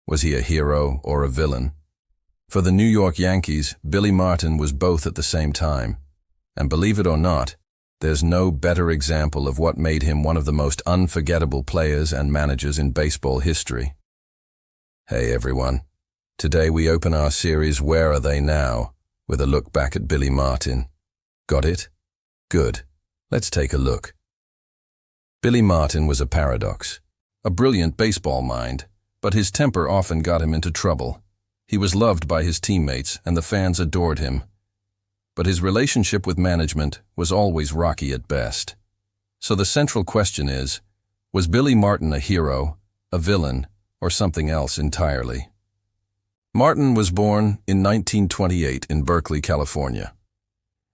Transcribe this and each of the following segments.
Was he a hero or a villain? For the New York Yankees, Billy Martin was both at the same time. And believe it or not, there's no better example of what made him one of the most unforgettable players and managers in baseball history. Hey everyone, today we open our series Where Are They Now? With a look back at Billy Martin. Got it? Good. Let's take a look. Billy Martin was a paradox. A brilliant baseball mind, but his temper often got him into trouble. He was loved by his teammates and the fans adored him. But his relationship with management was always rocky at best. So the central question is, was Billy Martin a hero, a villain, or something else entirely? Martin was born in 1928 in Berkeley, California.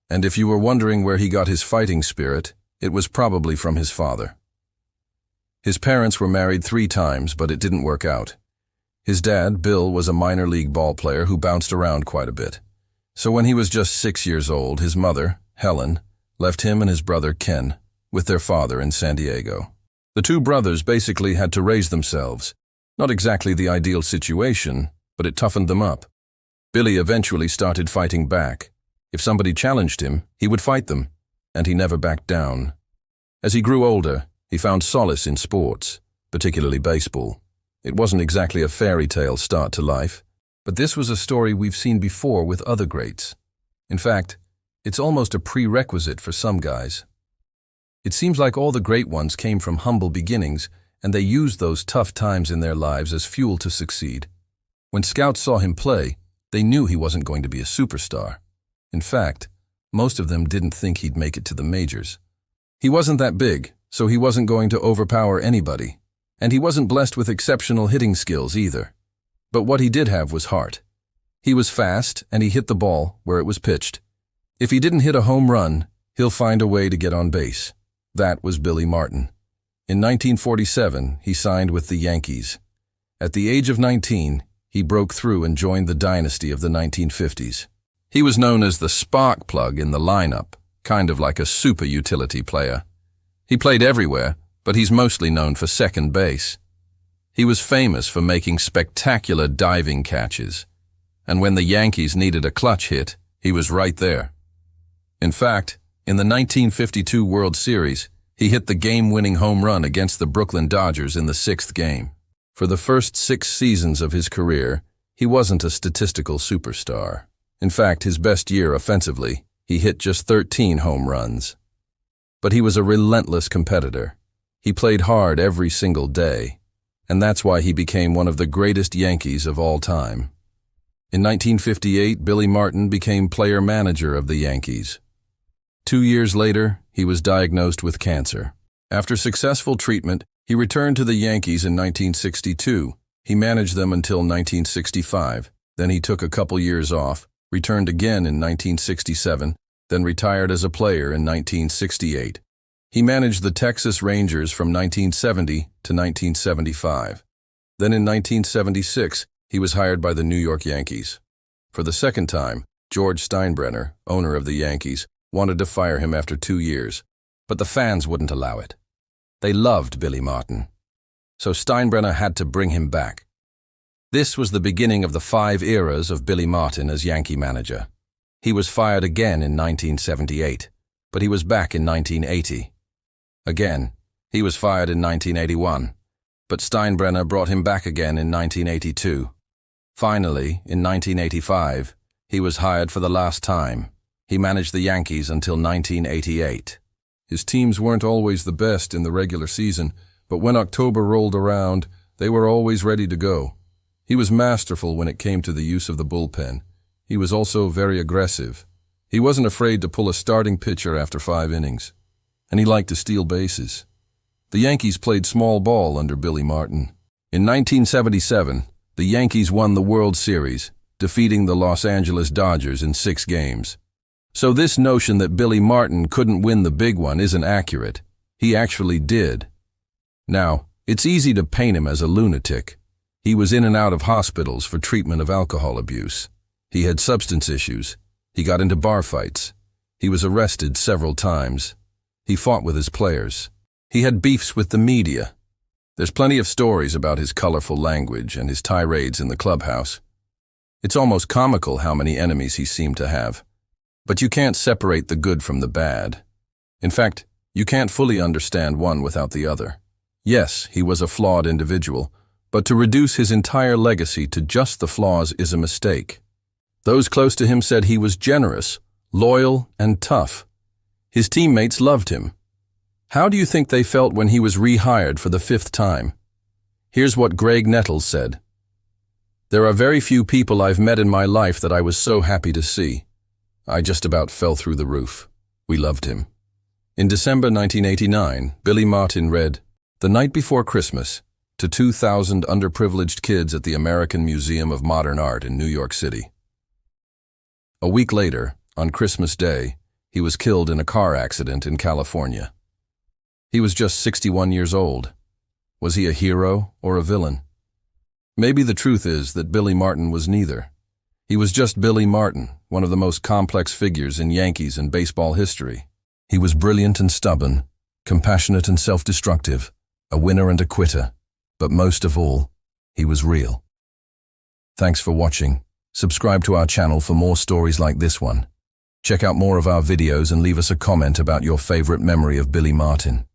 And if you were wondering where he got his fighting spirit, it was probably from his father. His parents were married 3 times, but it didn't work out. His dad, Bill, was a minor league ball player who bounced around quite a bit. So when he was just 6 years old, his mother, Helen, left him and his brother, Ken, with their father in San Diego. The 2 brothers basically had to raise themselves. Not exactly the ideal situation, but it toughened them up. Billy eventually started fighting back. If somebody challenged him, he would fight them, and he never backed down. As he grew older, he found solace in sports, particularly baseball. It wasn't exactly a fairy tale start to life, but this was a story we've seen before with other greats. In fact, it's almost a prerequisite for some guys. It seems like all the great ones came from humble beginnings, and they used those tough times in their lives as fuel to succeed. When scouts saw him play, they knew he wasn't going to be a superstar. In fact, most of them didn't think he'd make it to the majors. He wasn't that big, so he wasn't going to overpower anybody. And he wasn't blessed with exceptional hitting skills either. But what he did have was heart. He was fast, and he hit the ball where it was pitched. If he didn't hit a home run, he'll find a way to get on base. That was Billy Martin. In 1947, he signed with the Yankees. At the age of 19, he broke through and joined the dynasty of the 1950s. He was known as the spark plug in the lineup, kind of like a super utility player. He played everywhere, but he's mostly known for second base. He was famous for making spectacular diving catches, and when the Yankees needed a clutch hit, he was right there. In fact, in the 1952 World Series, he hit the game-winning home run against the Brooklyn Dodgers in the 6th game. For the first 6 seasons of his career, he wasn't a statistical superstar. In fact, his best year offensively, he hit just 13 home runs. But he was a relentless competitor. He played hard every single day, and that's why he became one of the greatest Yankees of all time. In 1958, Billy Martin became player-manager of the Yankees. 2 years later, he was diagnosed with cancer. After successful treatment, he returned to the Yankees in 1962. He managed them until 1965. Then he took a couple years off, returned again in 1967, then retired as a player in 1968. He managed the Texas Rangers from 1970 to 1975. Then in 1976, he was hired by the New York Yankees. For the second time, George Steinbrenner, owner of the Yankees, wanted to fire him after 2 years, but the fans wouldn't allow it. They loved Billy Martin, so Steinbrenner had to bring him back. This was the beginning of the 5 eras of Billy Martin as Yankee manager. He was fired again in 1978, but he was back in 1980. Again, he was fired in 1981, but Steinbrenner brought him back again in 1982. Finally, in 1985, he was hired for the last time. He managed the Yankees until 1988. His teams weren't always the best in the regular season, but when October rolled around, they were always ready to go. He was masterful when it came to the use of the bullpen. He was also very aggressive. He wasn't afraid to pull a starting pitcher after 5 innings. And he liked to steal bases. The Yankees played small ball under Billy Martin. In 1977, the Yankees won the World Series, defeating the Los Angeles Dodgers in 6 games. So this notion that Billy Martin couldn't win the big one isn't accurate. He actually did. Now, it's easy to paint him as a lunatic. He was in and out of hospitals for treatment of alcohol abuse. He had substance issues. He got into bar fights. He was arrested several times. He fought with his players. He had beefs with the media. There's plenty of stories about his colorful language and his tirades in the clubhouse. It's almost comical how many enemies he seemed to have. But you can't separate the good from the bad. In fact, you can't fully understand one without the other. Yes, he was a flawed individual, but to reduce his entire legacy to just the flaws is a mistake. Those close to him said he was generous, loyal, and tough. His teammates loved him. How do you think they felt when he was rehired for the 5th time? Here's what Greg Nettles said. "There are very few people I've met in my life that I was so happy to see. I just about fell through the roof. We loved him." In December 1989, Billy Martin read The Night Before Christmas to 2,000 underprivileged kids at the American Museum of Modern Art in New York City. A week later, on Christmas Day, he was killed in a car accident in California. He was just 61 years old. Was he a hero or a villain? Maybe the truth is that Billy Martin was neither. He was just Billy Martin, one of the most complex figures in Yankees and baseball history. He was brilliant and stubborn, compassionate and self-destructive, a winner and a quitter, but most of all, he was real. Thanks for watching. Subscribe to our channel for more stories like this one. Check out more of our videos and leave us a comment about your favorite memory of Billy Martin.